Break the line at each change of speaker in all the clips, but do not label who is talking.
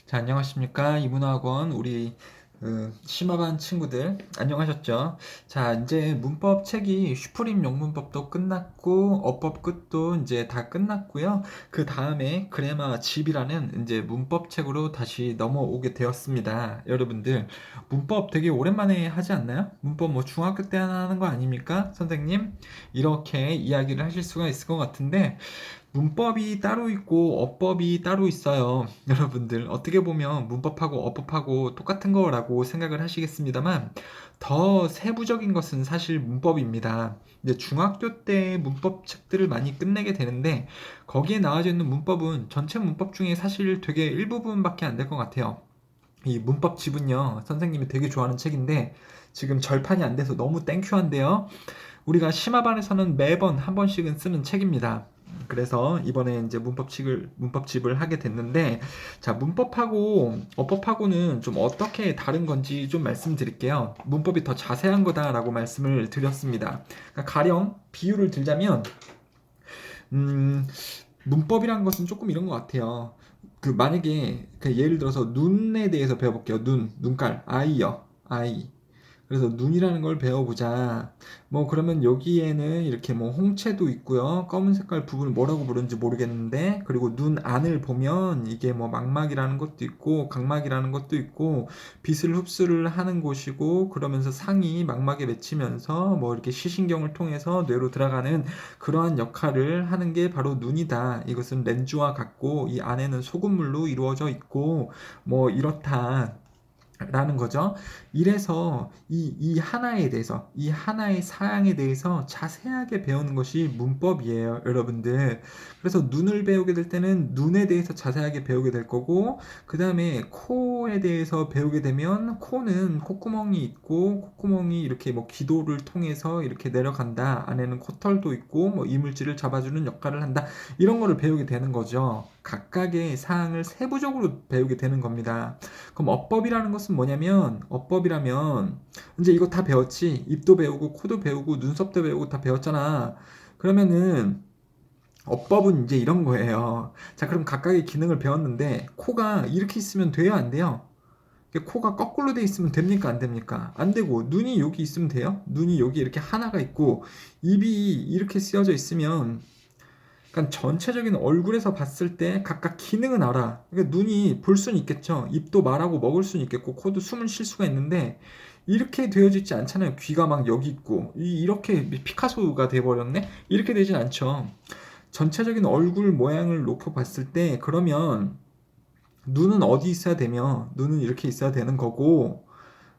자, 안녕하십니까. 이문학원 우리 심화반 친구들 안녕하셨죠? 자, 이제 문법 책이 슈프림 영문법도 끝났고 어법 끝도 이제 다 끝났고요. 그 다음에 그래마 집이라는 이제 문법 책으로 다시 넘어오게 되었습니다. 여러분들 문법 되게 오랜만에 하지 않나요? 문법 뭐 중학교 때 하는 거 아닙니까? 선생님 이렇게 이야기를 하실 수가 있을 것 같은데 문법이 따로 있고 어법이 따로 있어요. 여러분들 어떻게 보면 문법하고 어법하고 똑같은 거라고 생각을 하시겠습니다만 더 세부적인 것은 사실 문법입니다. 이제 중학교 때 문법 책들을 많이 끝내게 되는데 거기에 나와져 있는 문법은 전체 문법 중에 사실 되게 일부분밖에 안 될 것 같아요. 이 문법 집은요, 선생님이 되게 좋아하는 책인데 지금 절판이 안 돼서 너무 땡큐한데요. 우리가 심화반에서는 매번 한 번씩은 쓰는 책입니다. 그래서 이번에 이제 문법집을 하게 됐는데, 자, 문법하고 어법하고는 좀 어떻게 다른 건지 좀 말씀드릴게요. 문법이 더 자세한 거다라고 말씀을 드렸습니다. 그러니까 가령 비유를 들자면, 음, 문법이란 것은 조금 이런 것 같아요. 만약에 예를 들어서 눈에 대해서 배워볼게요. 눈깔, 아이요, 아이. 그래서 눈이라는 걸 배워보자. 뭐 그러면 여기에는 이렇게 뭐 홍채도 있고요. 검은 색깔 부분을 뭐라고 부르는지 모르겠는데, 그리고 눈 안을 보면 이게 뭐 망막이라는 것도 있고 각막이라는 것도 있고 빛을 흡수를 하는 곳이고, 그러면서 상이 망막에 맺히면서 뭐 이렇게 시신경을 통해서 뇌로 들어가는 그러한 역할을 하는 게 바로 눈이다. 이것은 렌즈와 같고 이 안에는 소금물로 이루어져 있고 뭐 이렇다. 라는 거죠. 이래서 이 하나에 대해서, 이 하나의 사양에 대해서 자세하게 배우는 것이 문법이에요, 여러분들. 그래서 눈을 배우게 될 때는 눈에 대해서 자세하게 배우게 될 거고, 그 다음에 코에 대해서 배우게 되면 코는 콧구멍이 있고, 콧구멍이 이렇게 뭐 기도를 통해서 이렇게 내려간다. 안에는 코털도 있고, 뭐 이물질을 잡아주는 역할을 한다. 이런 거를 배우게 되는 거죠. 각각의 사항을 세부적으로 배우게 되는 겁니다. 그럼 어법이라는 것은 뭐냐면, 어법이라면 이제 이거 다 배웠지. 입도 배우고 코도 배우고 눈썹도 배우고 다 배웠잖아. 그러면은 어법은 이제 이런 거예요. 자, 그럼 각각의 기능을 배웠는데 코가 이렇게 있으면 돼요, 안 돼요? 코가 거꾸로 돼 있으면 됩니까, 안 됩니까? 안 되고, 눈이 여기 있으면 돼요? 눈이 여기 이렇게 하나가 있고 입이 이렇게 쓰여져 있으면, 그러니까 전체적인 얼굴에서 봤을 때 각각 기능은 알아. 그러니까 눈이 볼 수는 있겠죠. 입도 말하고 먹을 수는 있겠고, 코도 숨을 쉴 수가 있는데, 이렇게 되어져 있지 않잖아요. 귀가 막 여기 있고, 이렇게 피카소가 돼버렸네? 이렇게 되진 않죠. 전체적인 얼굴 모양을 놓고 봤을 때, 그러면 눈은 어디 있어야 되며, 눈은 이렇게 있어야 되는 거고,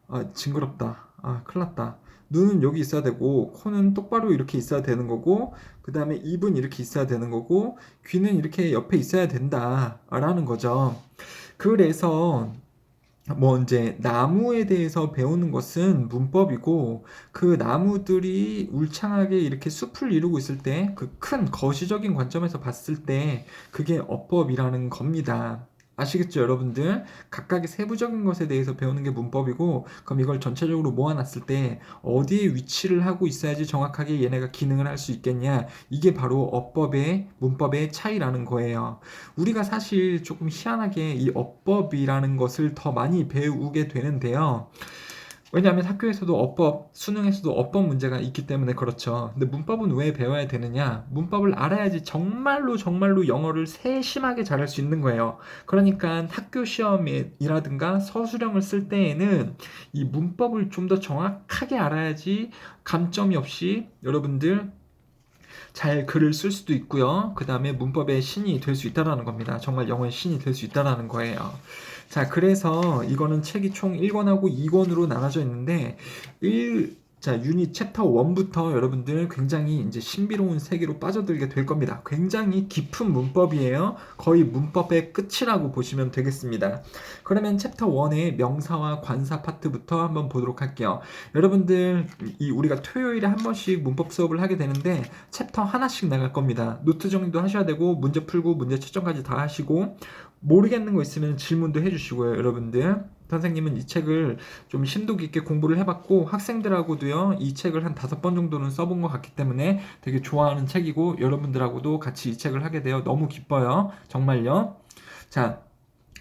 아, 징그럽다. 아, 큰일 났다. 눈은 여기 있어야 되고, 코는 똑바로 이렇게 있어야 되는 거고, 그 다음에 입은 이렇게 있어야 되는 거고, 귀는 이렇게 옆에 있어야 된다. 라는 거죠. 그래서, 뭐 이제 나무에 대해서 배우는 것은 문법이고, 그 나무들이 울창하게 이렇게 숲을 이루고 있을 때, 그 큰 거시적인 관점에서 봤을 때, 그게 어법이라는 겁니다. 아시겠죠, 여러분들? 각각의 세부적인 것에 대해서 배우는 게 문법이고, 그럼 이걸 전체적으로 모아놨을 때, 어디에 위치를 하고 있어야지 정확하게 얘네가 기능을 할 수 있겠냐? 이게 바로 어법의, 문법의 차이라는 거예요. 우리가 사실 조금 희한하게 이 어법이라는 것을 더 많이 배우게 되는데요. 왜냐하면 학교에서도 어법, 수능에서도 어법 문제가 있기 때문에 그렇죠. 근데 문법은 왜 배워야 되느냐? 문법을 알아야지 정말로 정말로 영어를 세심하게 잘할 수 있는 거예요. 그러니까 학교 시험이라든가 서술형을 쓸 때에는 이 문법을 좀 더 정확하게 알아야지 감점이 없이 여러분들 잘 글을 쓸 수도 있고요. 그 다음에 문법의 신이 될 수 있다라는 겁니다. 정말 영어의 신이 될 수 있다라는 거예요. 자, 그래서 이거는 책이 총 1권하고 2권으로 나눠져 있는데, 유닛 챕터 1부터 여러분들 굉장히 이제 신비로운 세계로 빠져들게 될 겁니다. 굉장히 깊은 문법이에요. 거의 문법의 끝이라고 보시면 되겠습니다. 그러면 챕터 1의 명사와 관사 파트부터 한번 보도록 할게요. 여러분들, 우리가 토요일에 한 번씩 문법 수업을 하게 되는데, 챕터 하나씩 나갈 겁니다. 노트 정리도 하셔야 되고, 문제 풀고, 문제 채점까지 다 하시고, 모르겠는 거 있으면 질문도 해주시고요, 여러분들. 선생님은 이 책을 좀 심도 깊게 공부를 해봤고, 학생들하고도요, 이 책을 한 5번 정도는 써본 것 같기 때문에 되게 좋아하는 책이고, 여러분들하고도 같이 이 책을 하게 되어 너무 기뻐요. 정말요. 자,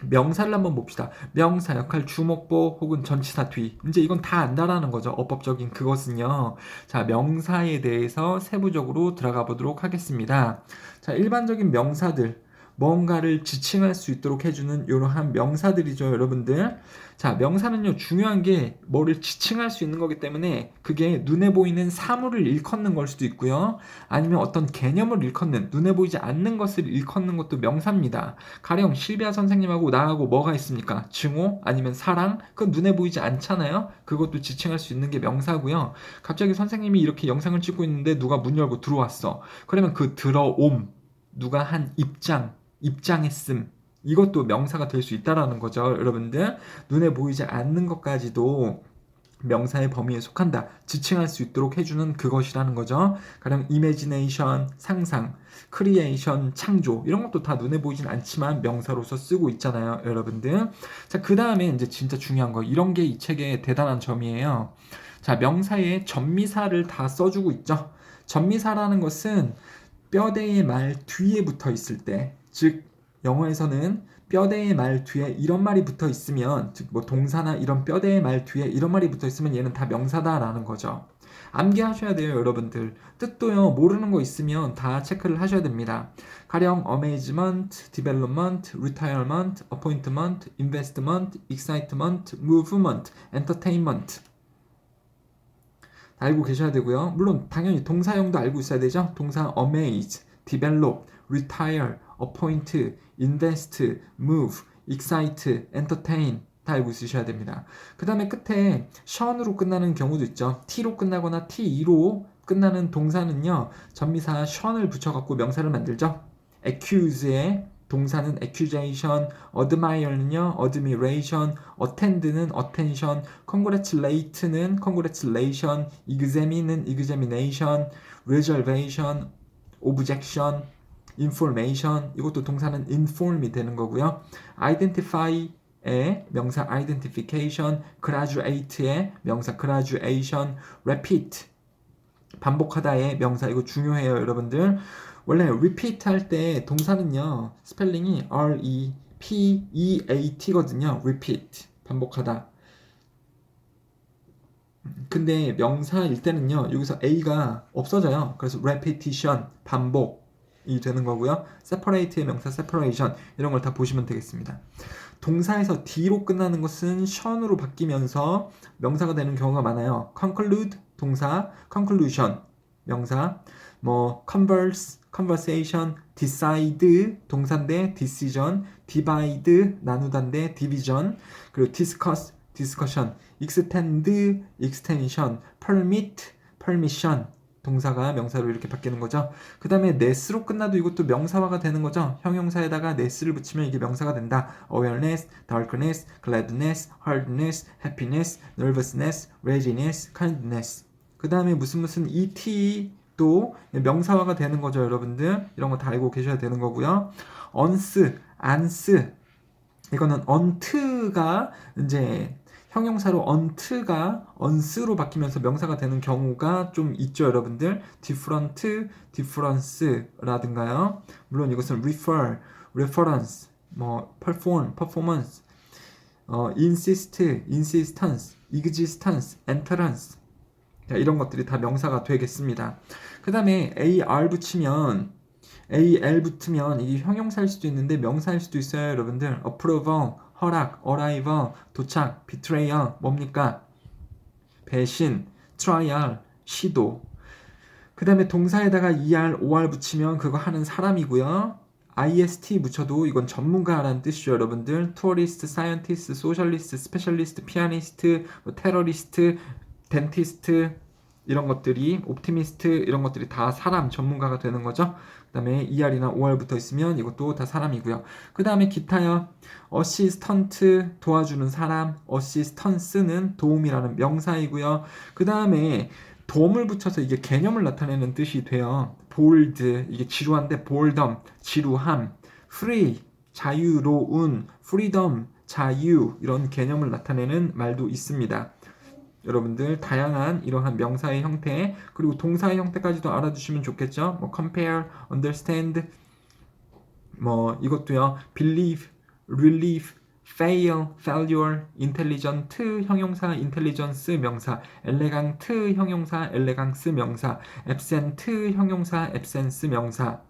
명사를 한번 봅시다. 명사, 역할, 주목보 혹은 전치사 뒤. 이제 이건 다 안다라는 거죠. 어법적인 그것은요. 자, 명사에 대해서 세부적으로 들어가 보도록 하겠습니다. 자, 일반적인 명사들. 뭔가를 지칭할 수 있도록 해주는 이러한 명사들이죠, 여러분들. 자, 명사는요, 중요한 게 뭐를 지칭할 수 있는 거기 때문에 그게 눈에 보이는 사물을 일컫는 걸 수도 있고요. 아니면 어떤 개념을 일컫는, 눈에 보이지 않는 것을 일컫는 것도 명사입니다. 가령 실비아 선생님하고 나하고 뭐가 있습니까? 증오 아니면 사랑? 그건 눈에 보이지 않잖아요. 그것도 지칭할 수 있는 게 명사고요. 갑자기 선생님이 이렇게 영상을 찍고 있는데 누가 문 열고 들어왔어. 그러면 그 들어옴, 누가 한 입장했음, 이것도 명사가 될 수 있다라는 거죠. 여러분들 눈에 보이지 않는 것까지도 명사의 범위에 속한다. 지칭할 수 있도록 해주는 그것이라는 거죠. 가령 imagination, 상상, creation, 창조 이런 것도 다 눈에 보이진 않지만 명사로서 쓰고 있잖아요, 여러분들. 자, 그 다음에 이제 진짜 중요한 거, 이런 게 이 책의 대단한 점이에요. 자, 명사에 전미사를 다 써주고 있죠. 전미사라는 것은 뼈대의 말 뒤에 붙어 있을 때, 즉 영어에서는 뼈대의 말 뒤에 이런 말이 붙어 있으면, 즉 뭐 동사나 이런 뼈대의 말 뒤에 이런 말이 붙어 있으면 얘는 다 명사다라는 거죠. 암기하셔야 돼요, 여러분들. 뜻도요, 모르는 거 있으면 다 체크를 하셔야 됩니다. 가령 amazement, development, retirement, appointment, investment, excitement, movement, entertainment. 알고 계셔야 되고요. 물론 당연히 동사형도 알고 있어야 되죠. 동사 amaze, develop, retire, appoint, invest, move, excite, entertain 다 알고 있으셔야 됩니다. 그 다음에 끝에 션으로 끝나는 경우도 있죠. t로 끝나거나 te로 끝나는 동사는요. 전미사 션을 붙여갖고 명사를 만들죠. accuse의 동사는 accusation, admire는요, admiration, attend는 attention, congratulate는 congratulation, examine는 examination, reservation, objection, information, 이것도 동사는 inform이 되는 거고요. identify의 명사 identification, graduate의 명사 graduation, repeat, 반복하다의 명사, 이거 중요해요, 여러분들. 원래 repeat 할 때 동사는요, 스펠링이 R-E-P-E-A-T거든요. repeat, 반복하다. 근데 명사일 때는요, 여기서 A가 없어져요. 그래서 repetition, 반복이 되는 거고요. separate의 명사 separation, 이런 걸 다 보시면 되겠습니다. 동사에서 D로 끝나는 것은 션으로 바뀌면서 명사가 되는 경우가 많아요. conclude, 동사, conclusion, 명사, 뭐 converse, conversation, decide, 동사인데 decision, divide, 나누다인데 division, 그리고 discuss, discussion, extend, extension, permit, permission, 동사가 명사로 이렇게 바뀌는 거죠. 그 다음에 ness로 끝나도 이것도 명사화가 되는 거죠. 형용사에다가 ness를 붙이면 이게 명사가 된다. awareness, darkness, gladness, hardness, happiness, nervousness, readiness, kindness. 그 다음에 무슨 et도 명사화가 되는 거죠, 여러분들. 이런 거 다 알고 계셔야 되는 거고요. once, ans, 이거는 onto가 이제 형용사로 onto가 once로 바뀌면서 명사가 되는 경우가 좀 있죠, 여러분들. different, difference라든가요. 물론 이것은 refer, reference, 뭐 perform, performance, insist, insistence, existence, entrance. 자, 이런 것들이 다 명사가 되겠습니다. 그 다음에 AR 붙이면 AL 붙으면 이게 형용사일 수도 있는데 명사일 수도 있어요, 여러분들. approval, 허락, arrival, 도착, betrayal, 뭡니까? 배신, trial, 시도. 그 다음에 동사에다가 ER, OR 붙이면 그거 하는 사람이고요. IST 붙여도 이건 전문가라는 뜻이죠, 여러분들. tourist, scientist, socialist, specialist, pianist, terrorist, dentist, 이런 것들이 옵티미스트, 이런 것들이 다 사람 전문가가 되는 거죠. 그 다음에 ER이나 OR 붙어 있으면 이것도 다 사람이고요. 그 다음에 기타요. 어시스턴트, 도와주는 사람, 어시스턴스는 도움이라는 명사이고요. 그 다음에 도움을 붙여서 이게 개념을 나타내는 뜻이 돼요. bold, 이게 지루한데 boredom, 지루함, free, 자유로운, freedom, 자유, 이런 개념을 나타내는 말도 있습니다. 여러분들 다양한 이러한 명사의 형태, 그리고 동사의 형태까지도 알아두시면 좋겠죠. 뭐 compare, understand, 뭐 이것도요. believe, relief, fail, failure, intelligent 형용사, intelligence 명사, elegant 형용사, elegance 명사, absent 형용사, absence 명사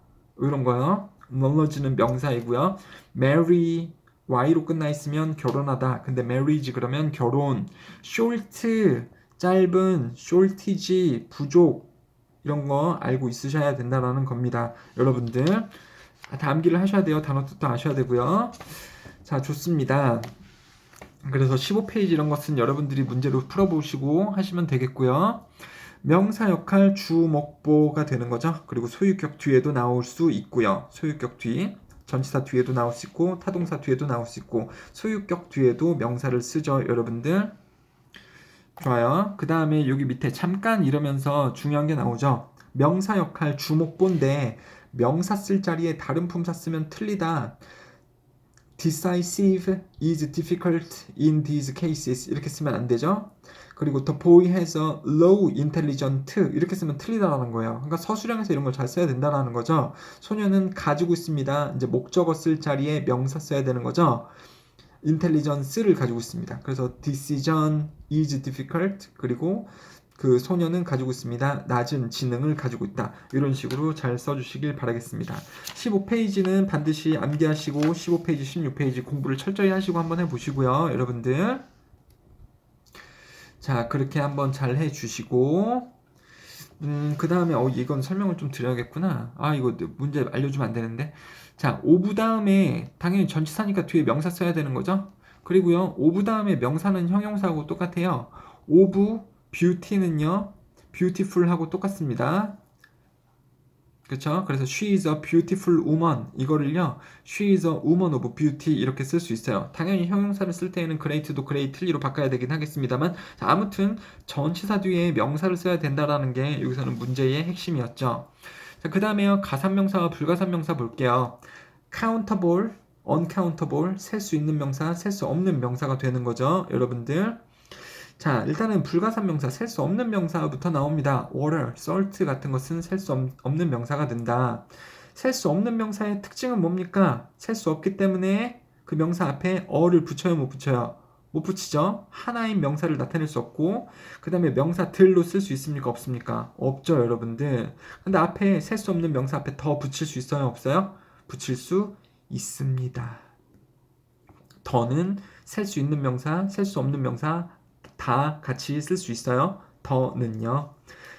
이런 거요. knowledge는 명사이고요. marry y로 끝나 있으면 결혼하다. 근데 marriage 그러면 결혼. short 짧은, shortage 부족 이런 거 알고 있으셔야 된다라는 겁니다. 여러분들 다 암기를 하셔야 돼요. 단어 뜻도 아셔야 되고요. 자, 좋습니다. 그래서 15페이지 이런 것은 여러분들이 문제로 풀어보시고 하시면 되겠고요. 명사 역할 주목보가 되는 거죠. 그리고 소유격 뒤에도 나올 수 있고요. 소유격 뒤, 전치사 뒤에도 나올 수 있고 타동사 뒤에도 나올 수 있고 소유격 뒤에도 명사를 쓰죠. 여러분들. 좋아요. 그 다음에 여기 밑에 잠깐 이러면서 중요한 게 나오죠. 명사 역할 주목보인데 명사 쓸 자리에 다른 품사 쓰면 틀리다. decisive is difficult in these cases 이렇게 쓰면 안 되죠. 그리고 the boy has a low intelligent 이렇게 쓰면 틀리다라는 거예요. 그러니까 서술형에서 이런 걸 잘 써야 된다라는 거죠. 소녀는 가지고 있습니다. 이제 목적어 쓸 자리에 명사 써야 되는 거죠. intelligence를 가지고 있습니다. 그래서 decision is difficult 그리고 그 소녀는 가지고 있습니다. 낮은 지능을 가지고 있다. 이런 식으로 잘 써주시길 바라겠습니다. 15페이지는 반드시 암기하시고 15페이지, 16페이지 공부를 철저히 하시고 한번 해보시고요. 여러분들. 자, 그렇게 한번 잘 해주시고 그 다음에 이건 설명을 좀 드려야겠구나. 이거 문제 알려주면 안 되는데. 자, 오브 다음에 당연히 전치사니까 뒤에 명사 써야 되는 거죠. 그리고요, 오브 다음에 명사는 형용사하고 똑같아요. 오브 beauty는요, beautiful하고 똑같습니다. 그렇죠? 그래서 she is a beautiful woman 이거를요, she is a woman of beauty 이렇게 쓸 수 있어요. 당연히 형용사를 쓸 때에는 great도 greatly로 바꿔야 되긴 하겠습니다만, 자, 아무튼 전치사 뒤에 명사를 써야 된다라는 게 여기서는 문제의 핵심이었죠. 자, 그 다음에요, 가산명사와 불가산명사 볼게요. countable, uncountable, 셀 수 있는 명사, 셀 수 없는 명사가 되는 거죠, 여러분들. 자, 일단은 불가산명사, 셀 수 없는 명사부터 나옵니다. water, salt 같은 것은 셀 수 없는 명사가 된다. 셀 수 없는 명사의 특징은 뭡니까? 셀 수 없기 때문에 그 명사 앞에 어를 붙여요, 못 붙여요? 못 붙이죠? 하나인 명사를 나타낼 수 없고, 그 다음에 명사들로 쓸 수 있습니까? 없습니까? 없죠, 여러분들. 근데 앞에 셀 수 없는 명사 앞에 더 붙일 수 있어요, 없어요? 붙일 수 있습니다. 더는 셀 수 있는 명사, 셀 수 없는 명사 다 같이 쓸 수 있어요. 더는요.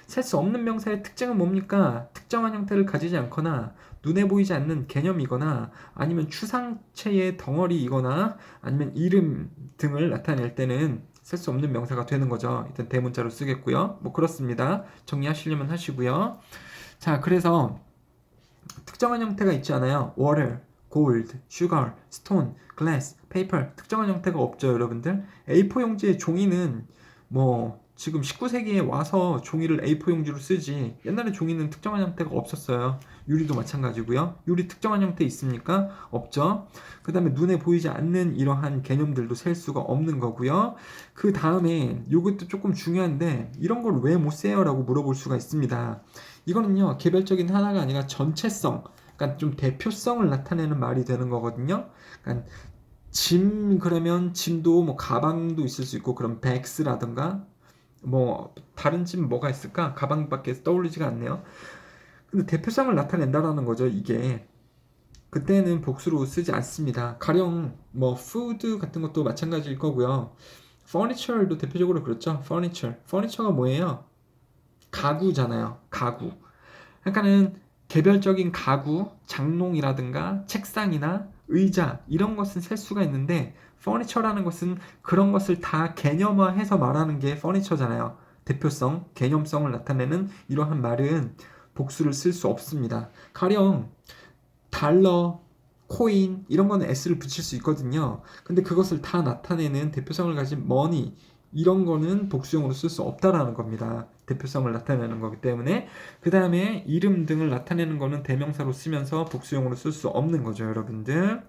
셀 수 없는 명사의 특징은 뭡니까? 특정한 형태를 가지지 않거나 눈에 보이지 않는 개념이거나 아니면 추상체의 덩어리이거나 아니면 이름 등을 나타낼 때는 셀 수 없는 명사가 되는 거죠. 일단 대문자로 쓰겠고요. 뭐 그렇습니다. 정리하시려면 하시고요. 자, 그래서 특정한 형태가 있지 않아요. water, gold, sugar, stone, glass, paper 특정한 형태가 없죠, 여러분들. A4 용지의 종이는 뭐 지금 19세기에 와서 종이를 A4 용지로 쓰지 옛날에 종이는 특정한 형태가 없었어요. 유리도 마찬가지고요. 유리 특정한 형태 있습니까? 없죠. 그 다음에 눈에 보이지 않는 이러한 개념들도 셀 수가 없는 거고요. 그 다음에 이것도 조금 중요한데 이런 걸 왜 못 세요? 라고 물어볼 수가 있습니다. 이거는요, 개별적인 하나가 아니라 전체성, 그러니까 좀 대표성을 나타내는 말이 되는 거거든요. 그러니까 짐 그러면 짐도 뭐 가방도 있을 수 있고 그럼 백스라든가 뭐 다른 짐 뭐가 있을까? 가방밖에 떠오르지가 않네요. 근데 대표성을 나타낸다라는 거죠, 이게. 그때는 복수로 쓰지 않습니다. 가령 뭐 푸드 같은 것도 마찬가지일 거고요. furniture도 대표적으로 그렇죠. furniture가 뭐예요? 가구잖아요. 가구. 그러니까는 개별적인 가구, 장롱이라든가 책상이나 의자 이런 것은 셀 수가 있는데 furniture라는 것은 그런 것을 다 개념화해서 말하는 게 furniture잖아요. 대표성, 개념성을 나타내는 이러한 말은 복수를 쓸 수 없습니다. 가령 달러, 코인 이런 거는 s를 붙일 수 있거든요. 근데 그것을 다 나타내는 대표성을 가진 money 이런 거는 복수형으로 쓸 수 없다라는 겁니다. 대표성을 나타내는 거기 때문에. 그 다음에 이름 등을 나타내는 거는 대명사로 쓰면서 복수형으로 쓸 수 없는 거죠, 여러분들.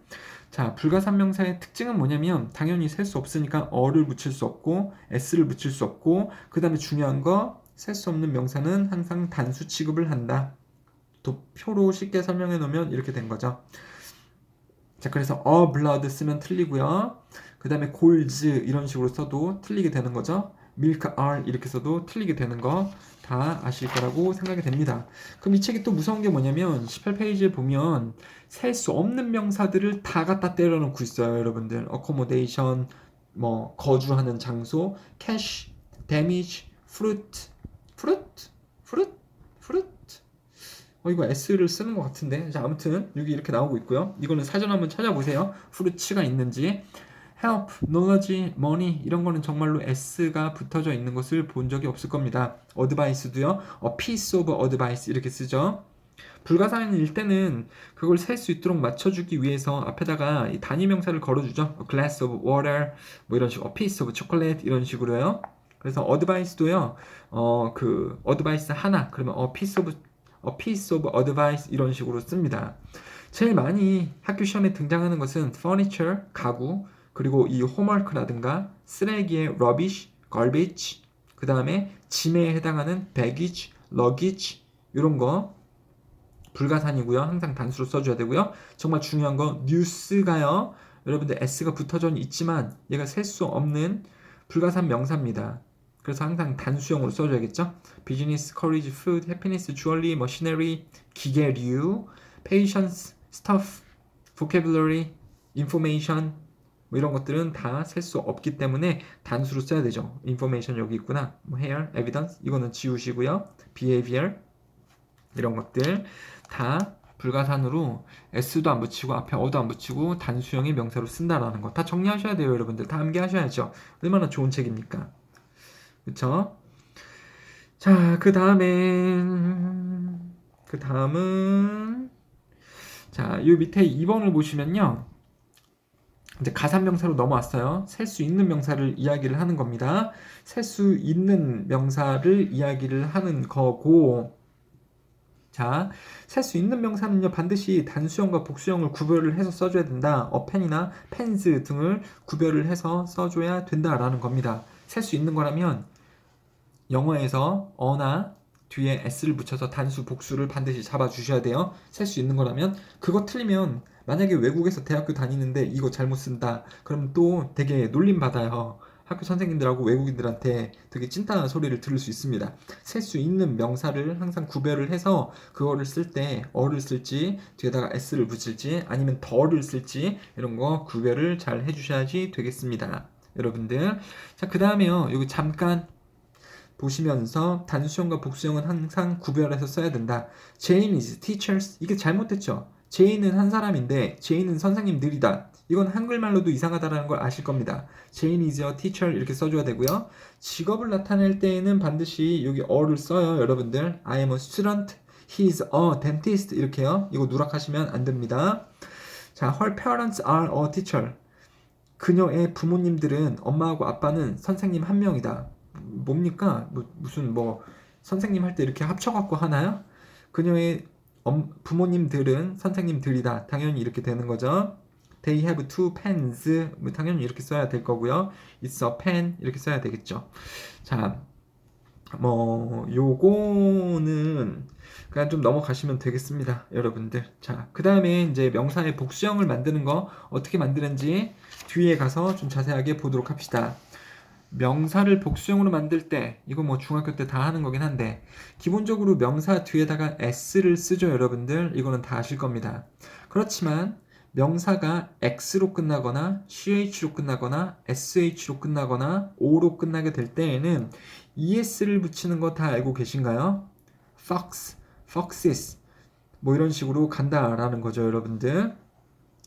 자, 불가산명사의 특징은 뭐냐면 당연히 셀 수 없으니까 어를 붙일 수 없고 s를 붙일 수 없고, 그 다음에 중요한 거 셀 수 없는 명사는 항상 단수 취급을 한다. 또 표로 쉽게 설명해 놓으면 이렇게 된 거죠. 자, 그래서 blood 쓰면 틀리고요. 그 다음에 골즈 이런 식으로 써도 틀리게 되는 거죠. milk are 이렇게 써도 틀리게 되는 거 다 아실 거라고 생각이 됩니다. 그럼 이 책이 또 무서운 게 뭐냐면 18페이지에 보면 셀 수 없는 명사들을 다 갖다 때려 넣고 있어요, 여러분들. accommodation, 뭐 거주하는 장소, cash, damage, fruit, fruit, fruit, fruit. 이거 S를 쓰는 것 같은데. 자, 아무튼 여기 이렇게 나오고 있고요. 이거는 사전 한번 찾아보세요. fruit가 있는지. help, knowledge, money 이런 거는 정말로 S가 붙어져 있는 것을 본 적이 없을 겁니다. advice도요. a piece of advice 이렇게 쓰죠. 불가사의일 때는 그걸 셀 수 있도록 맞춰주기 위해서 앞에다가 이 단위 명사를 걸어주죠. a glass of water 뭐 이런 식으로 a piece of chocolate 이런 식으로요. 그래서 advice도요. 그 advice 하나 그러면 a piece of advice 이런 식으로 씁니다. 제일 많이 학교 시험에 등장하는 것은 furniture, 가구, 그리고 이 homework라든가 쓰레기의 rubbish, garbage, 그 다음에 짐에 해당하는 baggage, luggage 이런 거 불가산이고요. 항상 단수로 써줘야 되고요. 정말 중요한 건 news가요. 여러분들 S가 붙어져 있지만 얘가 셀 수 없는 불가산 명사입니다. 그래서 항상 단수형으로 써줘야겠죠. business, courage, food, happiness, jewelry, machinery, 기계류, patience, stuff, vocabulary, information 뭐 이런 것들은 다 셀 수 없기 때문에 단수로 써야 되죠. information 여기 있구나. 뭐 here, evidence 이거는 지우시고요. behavior 이런 것들 다 불가산으로 S도 안 붙이고 앞에 어도 안 붙이고 단수형의 명사로 쓴다라는 거 다 정리하셔야 돼요, 여러분들. 다 암기하셔야죠. 얼마나 좋은 책입니까? 그쵸? 자, 그 다음은 자, 이 밑에 2번을 보시면요. 이제 가산명사로 넘어왔어요. 셀 수 있는 명사를 이야기를 하는 겁니다. 셀 수 있는 명사를 이야기를 하는 거고 자, 셀 수 있는 명사는요 반드시 단수형과 복수형을 구별을 해서 써줘야 된다. 펜이나 펜스 등을 구별을 해서 써줘야 된다라는 겁니다. 셀 수 있는 거라면 영어에서 어나 뒤에 s를 붙여서 단수, 복수를 반드시 잡아주셔야 돼요. 셀 수 있는 거라면 그거 틀리면 만약에 외국에서 대학교 다니는데 이거 잘못 쓴다. 그럼 또 되게 놀림 받아요. 학교 선생님들하고 외국인들한테 되게 찐따한 소리를 들을 수 있습니다. 셀 수 있는 명사를 항상 구별을 해서 그거를 쓸 때 어를 쓸지 뒤에다가 s를 붙일지 아니면 더를 쓸지 이런 거 구별을 잘 해주셔야지 되겠습니다. 여러분들. 자, 그 다음에요. 여기 잠깐 보시면서 단수형과 복수형은 항상 구별해서 써야 된다. Jane is teachers. 이게 잘못됐죠. Jane은 한 사람인데 Jane은 선생님들이다. 이건 한글말로도 이상하다라는 걸 아실 겁니다. Jane is a teacher 이렇게 써줘야 되고요. 직업을 나타낼 때에는 반드시 여기 어를 써요. 여러분들. I am a student. He is a dentist. 이렇게요. 이거 누락하시면 안 됩니다. 자, her parents are a teacher. 그녀의 부모님들은 엄마하고 아빠는 선생님 한 명이다. 뭡니까? 무슨 선생님 할 때 이렇게 합쳐갖고 하나요? 그녀의 부모님들은 선생님들이다. 당연히 이렇게 되는 거죠. They have two pens. 당연히 이렇게 써야 될 거고요. It's a pen. 이렇게 써야 되겠죠. 자, 요거는 그냥 좀 넘어가시면 되겠습니다, 여러분들. 자, 그 다음에 이제 명사의 복수형을 만드는 거 어떻게 만드는지 뒤에 가서 좀 자세하게 보도록 합시다. 명사를 복수형으로 만들 때 이거 중학교 때 다 하는 거긴 한데 기본적으로 명사 뒤에다가 s를 쓰죠, 여러분들. 이거는 다 아실 겁니다. 그렇지만 명사가 x로 끝나거나 ch로 끝나거나 sh로 끝나거나 o로 끝나게 될 때에는 es를 붙이는 거 다 알고 계신가요? fox, foxes 이런 식으로 간다라는 거죠, 여러분들.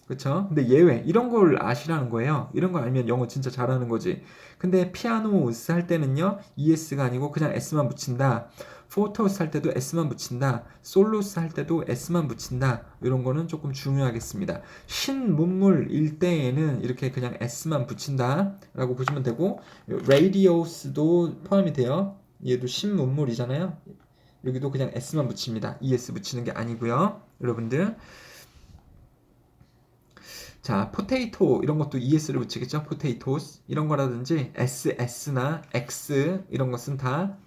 그쵸? 근데 예외 이런 걸 아시라는 거예요. 이런 거 알면 영어 진짜 잘하는 거지. 근데 피아노스 할 때는요 es가 아니고 그냥 s만 붙인다. 포토스 할 때도 s만 붙인다. 솔로스 할 때도 s만 붙인다. 이런 거는 조금 중요하겠습니다. 신문물일 때에는 이렇게 그냥 s만 붙인다 라고 보시면 되고 radios도 포함이 돼요. 얘도 신문물이잖아요. 여기도 그냥 s만 붙입니다. es 붙이는 게 아니고요, 여러분들. 자, 포테이토 이런 것도 es를 붙이겠죠. potatoes 이런 거라든지 ss나 x 이런 것은 다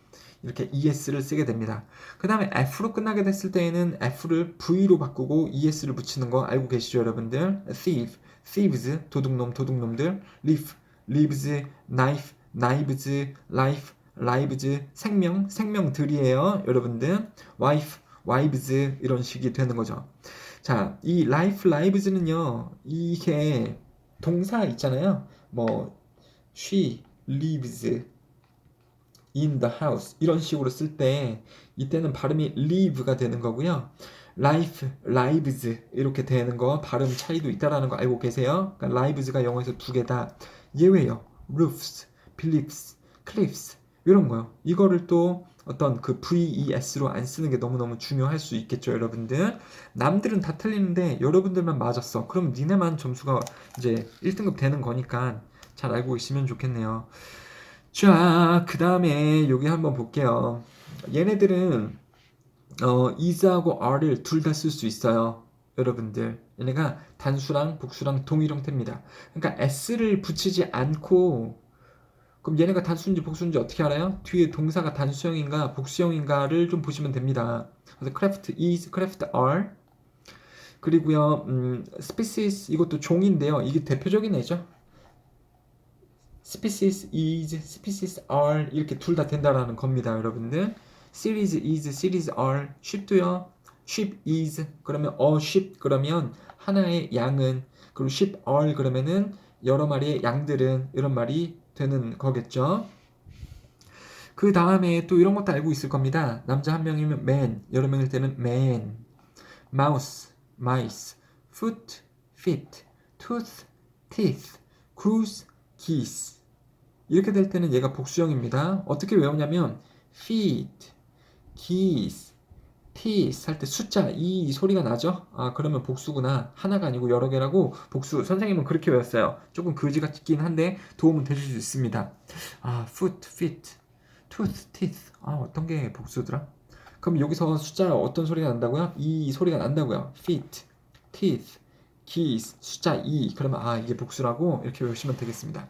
이렇게 es를 쓰게 됩니다. 그 다음에 f로 끝나게 됐을 때에는 f를 v로 바꾸고 es를 붙이는 거 알고 계시죠, 여러분들? thief, thieves, 도둑놈, 도둑놈들, leaf, leaves, knife, knives, life, lives, 생명, 생명들이에요, 여러분들. wife, wives 이런 식이 되는 거죠. 자, 이 life, lives는요, 이게 동사 있잖아요. 뭐 she lives in the house 이런 식으로 쓸 때 이때는 발음이 live가 되는 거고요. life, lives 이렇게 되는 거 발음 차이도 있다라는 거 알고 계세요? 그러니까 lives가 영어에서 두 개다. 예외요. roofs, beliefs, cliffs 이런 거요. 이거를 또 어떤 그 VES로 안 쓰는 게 너무너무 중요할 수 있겠죠, 여러분들. 남들은 다 틀리는데 여러분들만 맞았어. 그럼 니네만 점수가 이제 1등급 되는 거니까 잘 알고 있으면 좋겠네요. 자, 그 다음에 여기 한번 볼게요. 얘네들은 is하고 are를 둘 다 쓸 수 있어요. 여러분들. 얘네가 단수랑 복수랑 동일 형태입니다. 그러니까 s를 붙이지 않고 그럼 얘네가 단수인지 복수인지 어떻게 알아요? 뒤에 동사가 단수형인가 복수형인가를 좀 보시면 됩니다. 그래서 craft is, craft are 그리고요 species 이것도 종인데요. 이게 대표적인 애죠. species is, species are 이렇게 둘 다 된다라는 겁니다, 여러분들. series is, series are sheep도요. sheep is 그러면 a sheep 그러면 하나의 양은 그리고 sheep are 그러면은 여러 마리의 양들은 이런 말이 되는 거겠죠. 그 다음에 또 이런 것도 알고 있을 겁니다. 남자 한 명이면 man, 여러 명일 때는 man, mouse, mice, foot, feet, tooth, teeth, goose, geese 이렇게 될 때는 얘가 복수형입니다. 어떻게 외우냐면 feet, geese, teeth 할 때 숫자 이 소리가 나죠? 아 그러면 복수구나. 하나가 아니고 여러 개라고 복수. 선생님은 그렇게 외웠어요. 조금 거지 같긴 한데 도움은 되실 수 있습니다. 아 foot, feet, tooth, teeth 아 어떤 게 복수더라? 그럼 여기서 숫자 어떤 소리가 난다고요? 이 소리가 난다고요. feet, teeth, geese 숫자 2 그러면 아 이게 복수라고 이렇게 외우시면 되겠습니다.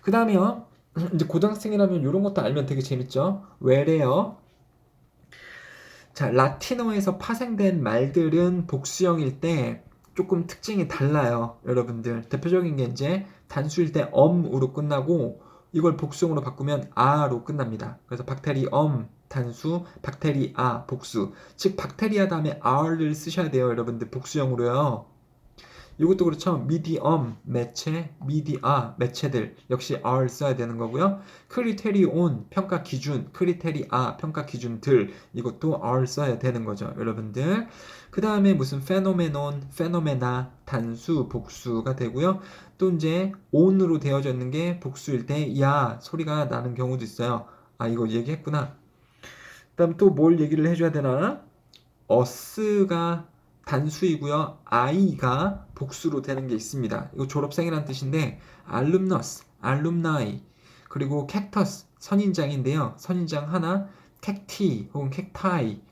그 다음에요. 이제 고등학생이라면 이런 것도 알면 되게 재밌죠. 왜래요? 자, 라틴어에서 파생된 말들은 복수형일 때 조금 특징이 달라요, 여러분들. 대표적인 게 이제 단수일 때 엄으로 끝나고 이걸 복수형으로 바꾸면 아로 끝납니다. 그래서 박테리엄 단수, 박테리아 복수. 즉 박테리아 다음에 r를 쓰셔야 돼요, 여러분들. 복수형으로요. 이것도 그렇죠. 미디엄 매체, 미디아 매체들 역시 R 써야 되는 거고요. 크리테리온 평가 기준, 크리테리아 평가 기준들 이것도 R 써야 되는 거죠, 여러분들. 그 다음에 무슨 페노메논, 페노메나 단수, 복수가 되고요. 또 이제 on으로 되어져 있는 게 복수일 때 야 소리가 나는 경우도 있어요. 아 이거 얘기했구나. 그다음 또 뭘 얘기를 해줘야 되나? us가 단수이고요. i가 복수로 되는 게 있습니다. 이거 졸업생이란 뜻인데 alumnus, alumni 그리고 cactus 선인장인데요. 선인장 하나, cacti 혹은 cacti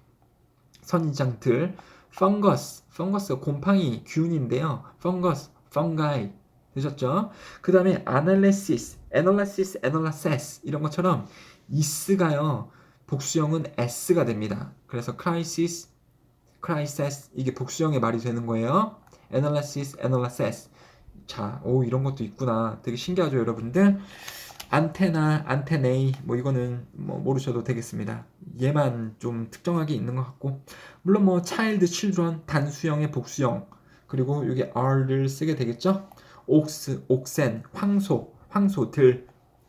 선인장들 fungus, fungus 곰팡이 균인데요. fungus, fungi 되셨죠? 그 다음에 analysis, analysis, analysis 이런 것처럼 is가요. 복수형은 s가 됩니다. 그래서 crisis, crisis 이게 복수형의 말이 되는 거예요. analysis, analysis. 자, 오 이런 것도 있구나. 되게 신기하죠, 여러분들. 안테나, 안테네이 뭐 이거는 뭐 모르셔도 되겠습니다. 얘만 좀 특정하게 있는 것 같고 물론 뭐 child, children 단수형의 복수형 그리고 여기 r를 쓰게 되겠죠. 옥스, 옥센, 황소, 황소들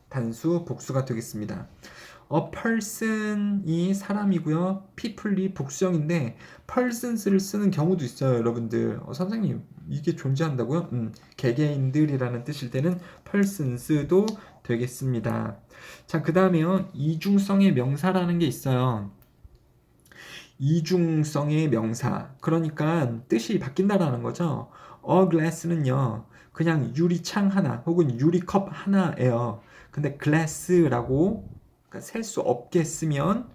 단수 복수가 되겠습니다. a person이 사람이고요. people이 복수형인데 persons를 쓰는 경우도 있어요, 여러분들. 선생님, 이게 존재한다고요? 개개인들이라는 뜻일 때는 persons도 되겠습니다. 자, 그 다음에요. 이중성의 명사라는 게 있어요. 이중성의 명사. 그러니까 뜻이 바뀐다라는 거죠. a glass는요. 그냥 유리창 하나 혹은 유리컵 하나예요. 근데 glass라고 셀 수 없게 쓰면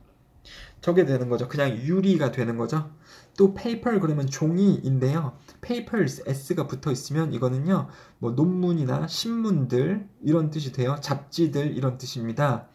저게 되는 거죠. 그냥 유리가 되는 거죠. 또 paper 그러면 종이인데요. papers s가 붙어 있으면 이거는요. 뭐 논문이나 신문들 이런 뜻이 돼요. 잡지들 이런 뜻입니다.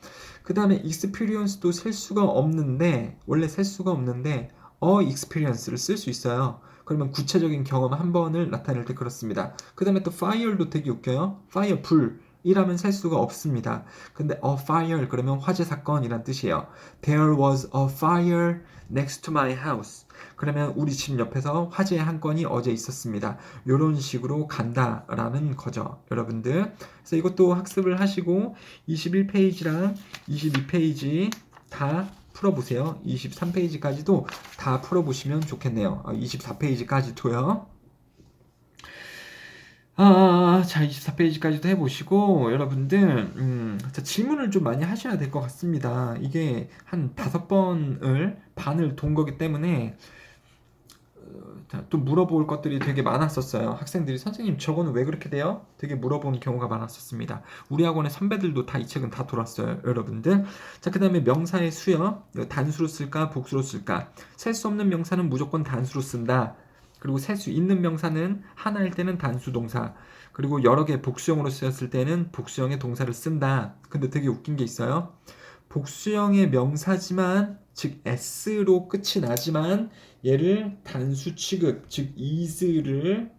그 다음에 experience도 셀 수가 없는데, 원래 셀 수가 없는데 experience를 쓸 수 있어요. 그러면 구체적인 경험 한 번을 나타낼 때 그렇습니다. 그 다음에 또 fire도 되게 웃겨요. fire, 불이라면 셀 수가 없습니다. 근데 a fire 그러면 화재 사건이란 뜻이에요. There was a fire next to my house. 그러면 우리 집 옆에서 화재 한 건이 어제 있었습니다. 이런 식으로 간다라는 거죠, 여러분들. 그래서 이것도 학습을 하시고 21페이지랑 22페이지 다 풀어보세요. 23페이지까지도 다 풀어보시면 좋겠네요. 24페이지까지도요. 자, 24페이지까지도 해보시고, 여러분들, 자, 질문을 좀 많이 하셔야 될 것 같습니다. 이게 한 5번을, 반을 돈 거기 때문에, 자, 또 물어볼 것들이 되게 많았었어요. 학생들이 선생님 저거는 왜 그렇게 돼요? 되게 물어보는 경우가 많았었습니다. 우리 학원의 선배들도 다 이 책은 다 돌았어요, 여러분들. 자, 그 다음에 명사의 수요. 단수로 쓸까 복수로 쓸까? 셀 수 없는 명사는 무조건 단수로 쓴다. 그리고 셀 수 있는 명사는 하나일 때는 단수 동사. 그리고 여러 개 복수형으로 쓰였을 때는 복수형의 동사를 쓴다. 근데 되게 웃긴 게 있어요. 복수형의 명사지만, 즉 s로 끝이 나지만 얘를 단수 취급, 즉 is를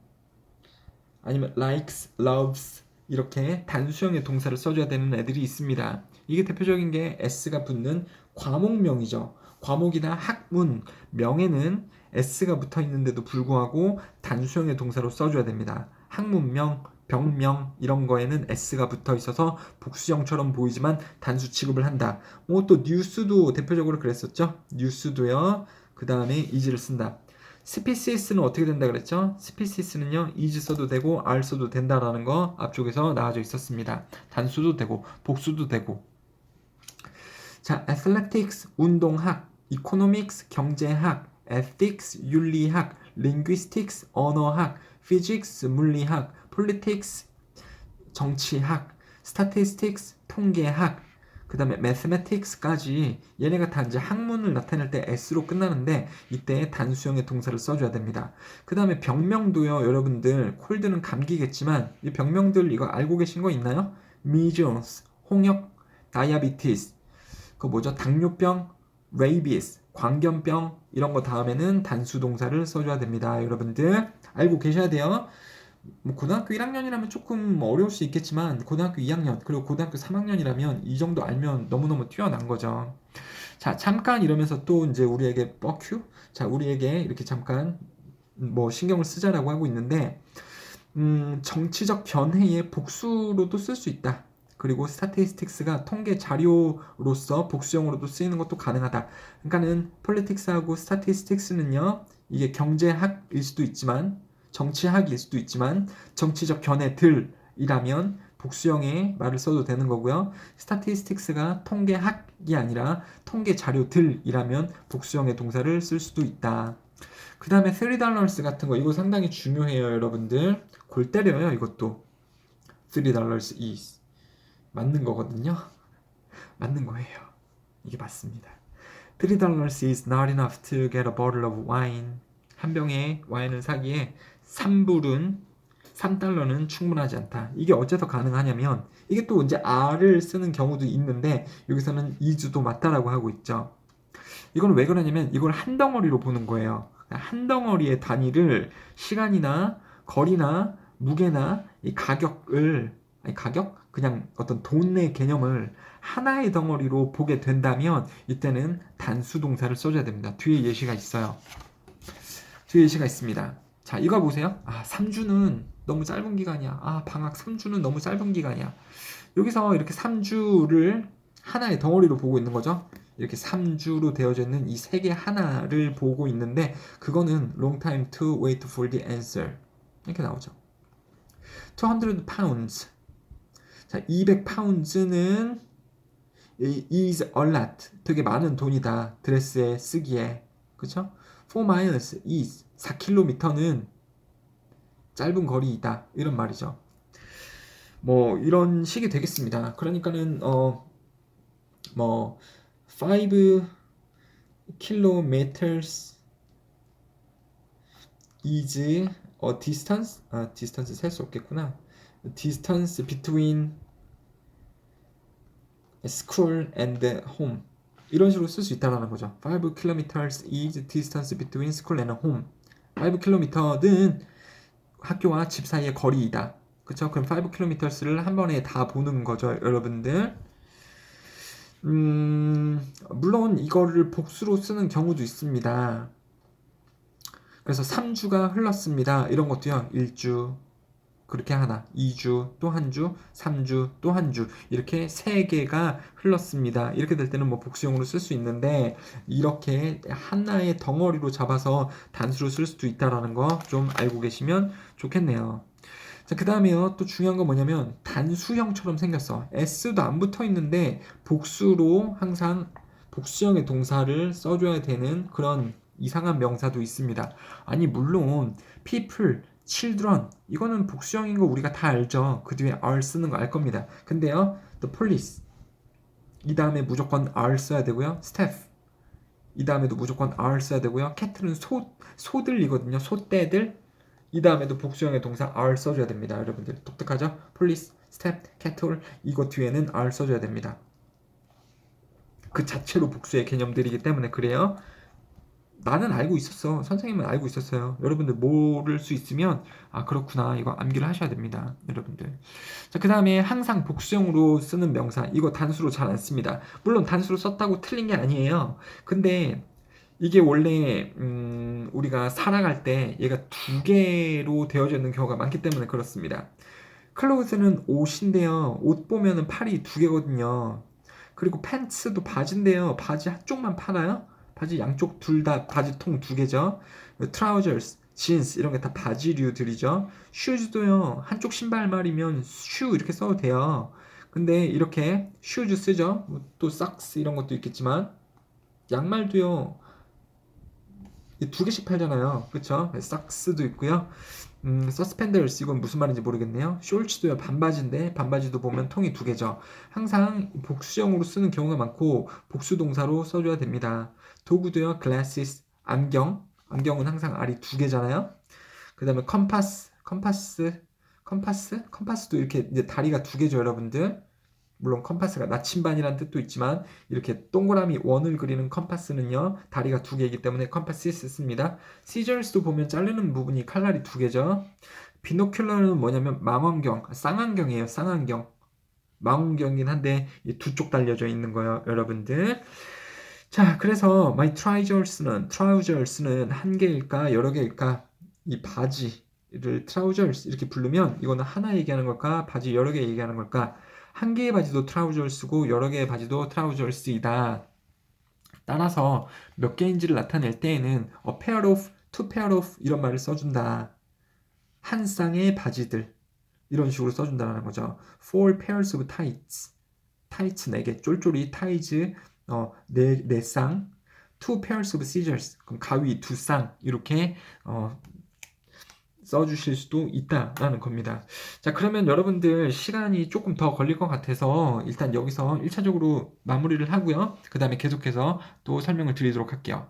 아니면 likes, loves 이렇게 단수형의 동사를 써줘야 되는 애들이 있습니다. 이게 대표적인 게 s가 붙는 과목명이죠. 과목이나 학문, 명에는 s가 붙어 있는데도 불구하고 단수형의 동사로 써줘야 됩니다. 학문명, 병명 이런 거에는 s가 붙어 있어서 복수형처럼 보이지만 단수 취급을 한다. 뭐 또 뉴스도 대표적으로 그랬었죠. 뉴스도요. 그 다음에 is를 쓴다. 스피시스는 어떻게 된다 그랬죠? 스피시스는요, is 써도 되고 are 써도 된다라는 거 앞쪽에서 나와져 있었습니다. 단수도 되고 복수도 되고. 자, athletics 운동학, economics 경제학, ethics 윤리학, linguistics 언어학, physics 물리학, politics 정치학, statistics 통계학, 그 다음에 mathematics까지 얘네가 다 이제 학문을 나타낼 때 s로 끝나는데 이때 단수형의 동사를 써줘야 됩니다. 그 다음에 병명도요, 여러분들 콜드는 감기겠지만 이 병명들 이거 알고 계신 거 있나요? measles, 홍역, diabetes, 그 뭐죠? 당뇨병, rabies, 광견병 이런 거 다음에는 단수 동사를 써줘야 됩니다. 여러분들 알고 계셔야 돼요. 뭐 고등학교 1학년이라면 조금 어려울 수 있겠지만 고등학교 2학년 그리고 고등학교 3학년이라면 이 정도 알면 너무너무 뛰어난 거죠. 자, 잠깐 이러면서 또 이제 우리에게 뻑큐? 자, 우리에게 이렇게 잠깐 뭐 신경을 쓰자라고 하고 있는데 정치적 견해의 복수로도 쓸 수 있다. 그리고 스타티스틱스가 통계 자료로서 복수형으로도 쓰이는 것도 가능하다. 그러니까는 폴리틱스하고 스타티스틱스는요. 이게 경제학일 수도 있지만 정치학일 수도 있지만 정치적 견해들이라면 복수형의 말을 써도 되는 거고요. 스타티스틱스가 통계학이 아니라 통계 자료들이라면 복수형의 동사를 쓸 수도 있다. 그 다음에 $3 같은 거 이거 상당히 중요해요, 여러분들. 골 때려요, 이것도. $3 is 맞는 거거든요. 맞는 거예요. 이게 맞습니다. $3 is not enough to get a bottle of wine. 한 병의 와인을 사기에 3달러는 충분하지 않다. 이게 어째서 가능하냐면 이게 또 이제 R을 쓰는 경우도 있는데 여기서는 is도 맞다라고 하고 있죠. 이건 왜 그러냐면 이걸 한 덩어리로 보는 거예요. 한 덩어리의 단위를 시간이나 거리나 무게나 이 가격을 그냥 어떤 돈의 개념을 하나의 덩어리로 보게 된다면 이때는 단수 동사를 써줘야 됩니다. 뒤에 예시가 있어요. 뒤에 예시가 있습니다. 자, 이거 보세요. 3주는 너무 짧은 기간이야. 방학 3주는 너무 짧은 기간이야. 여기서 이렇게 3주를 하나의 덩어리로 보고 있는 거죠. 이렇게 3주로 되어져 있는 이 세 개 하나를 보고 있는데 그거는 long time to wait for the answer 이렇게 나오죠. 200 pounds. 자, 200 pounds는 is a lot. 되게 많은 돈이다. 드레스에 쓰기에. 그쵸? 4 miles is 4km는 짧은 거리이다. 이런 말이죠. 뭐 이런 식이 되겠습니다. 그러니까는 5 kilometers is a distance. distance 셀 수 없겠구나. distance between school and home 이런 식으로 쓸 수 있다는 거죠. 5 kilometers is distance between school and home. 5 kilometer는 학교와 집 사이의 거리이다. 그쵸? 그럼 5 kilometers를 한 번에 다 보는 거죠, 여러분들. 물론 이거를 복수로 쓰는 경우도 있습니다. 그래서 3주가 흘렀습니다. 이런 것도요. 1주, 그렇게 하나, 2주, 또 한 주, 3주, 또 한 주 이렇게 3개가 흘렀습니다. 이렇게 될 때는 뭐 복수용으로 쓸 수 있는데 이렇게 하나의 덩어리로 잡아서 단수로 쓸 수도 있다라는 거 좀 알고 계시면 좋겠네요. 자, 그 다음에요. 또 중요한 건 뭐냐면 단수형처럼 생겼어. S도 안 붙어 있는데 복수로 항상 복수형의 동사를 써줘야 되는 그런 이상한 명사도 있습니다. 아니 물론 people, children 이거는 복수형인 거 우리가 다 알죠. 그 뒤에 are 쓰는 거 알 겁니다. 근데요, the police 이 다음에 무조건 are 써야 되고요. staff 이 다음에도 무조건 are 써야 되고요. cat는 소들이거든요. 소떼들 이 다음에도 복수형의 동사 are 써줘야 됩니다. 여러분들 독특하죠? police, staff, cattle 이거 뒤에는 are 써줘야 됩니다. 그 자체로 복수의 개념들이기 때문에 그래요. 나는 알고 있었어. 선생님은 알고 있었어요. 여러분들 모를 수 있으면 아 그렇구나 이거 암기를 하셔야 됩니다. 여러분들. 자, 그 다음에 항상 복수형으로 쓰는 명사 이거 단수로 잘 안 씁니다. 물론 단수로 썼다고 틀린 게 아니에요. 근데 이게 원래 우리가 살아갈 때 얘가 2개로 되어져 있는 경우가 많기 때문에 그렇습니다. 클로즈는 옷인데요. 옷 보면은 팔이 2개거든요. 그리고 팬츠도 바지인데요. 바지 한쪽만 파나요? 바지 양쪽 둘 다 바지통 2개죠. 트라우저스, 진스 이런 게 다 바지류들이죠. 슈즈도요. 한쪽 신발말이면 슈 이렇게 써도 돼요. 근데 이렇게 슈즈 쓰죠. 또 삭스 이런 것도 있겠지만 양말도요. 2개씩 팔잖아요. 그쵸? 삭스도 있고요. 서스펜더스 이건 무슨 말인지 모르겠네요. 숄츠도요. 반바지인데 반바지도 보면 통이 2개죠. 항상 복수형으로 쓰는 경우가 많고 복수 동사로 써줘야 됩니다. 도구도요. glasses 안경은 항상 알이 2개잖아요. 그 다음에 컴파스도 이렇게 이제 다리가 2개죠, 여러분들. 물론 컴파스가 나침반이라는 뜻도 있지만 이렇게 동그라미 원을 그리는 컴파스는요 다리가 2개이기 때문에 컴파시스 씁니다. 시저스도 보면 자르는 부분이 칼날이 2개죠. 비노큘러는 뭐냐면 쌍안경이에요. 쌍안경 망원경이긴 한데 2쪽 달려져 있는 거예요, 여러분들. 자, 그래서 my trousers는 한 개일까 여러 개일까? 이 바지를 trousers 이렇게 부르면 이거는 하나 얘기하는 걸까? 바지 여러 개 얘기하는 걸까? 한 개의 바지도 트라우저스고 여러 개의 바지도 트라우저스이다. 따라서 몇 개인지를 나타낼 때에는 a pair of, two pair of 이런 말을 써준다. 한 쌍의 바지들 이런 식으로 써준다는 거죠. Four pairs of tights, 타이츠 4개, 쫄쫄이 타이즈 4쌍, two pairs of scissors, 그럼 가위 2쌍 이렇게 써주실 수도 있다라는 겁니다. 자, 그러면 여러분들 시간이 조금 더 걸릴 것 같아서 일단 여기서 1차적으로 마무리를 하고요. 그 다음에 계속해서 또 설명을 드리도록 할게요.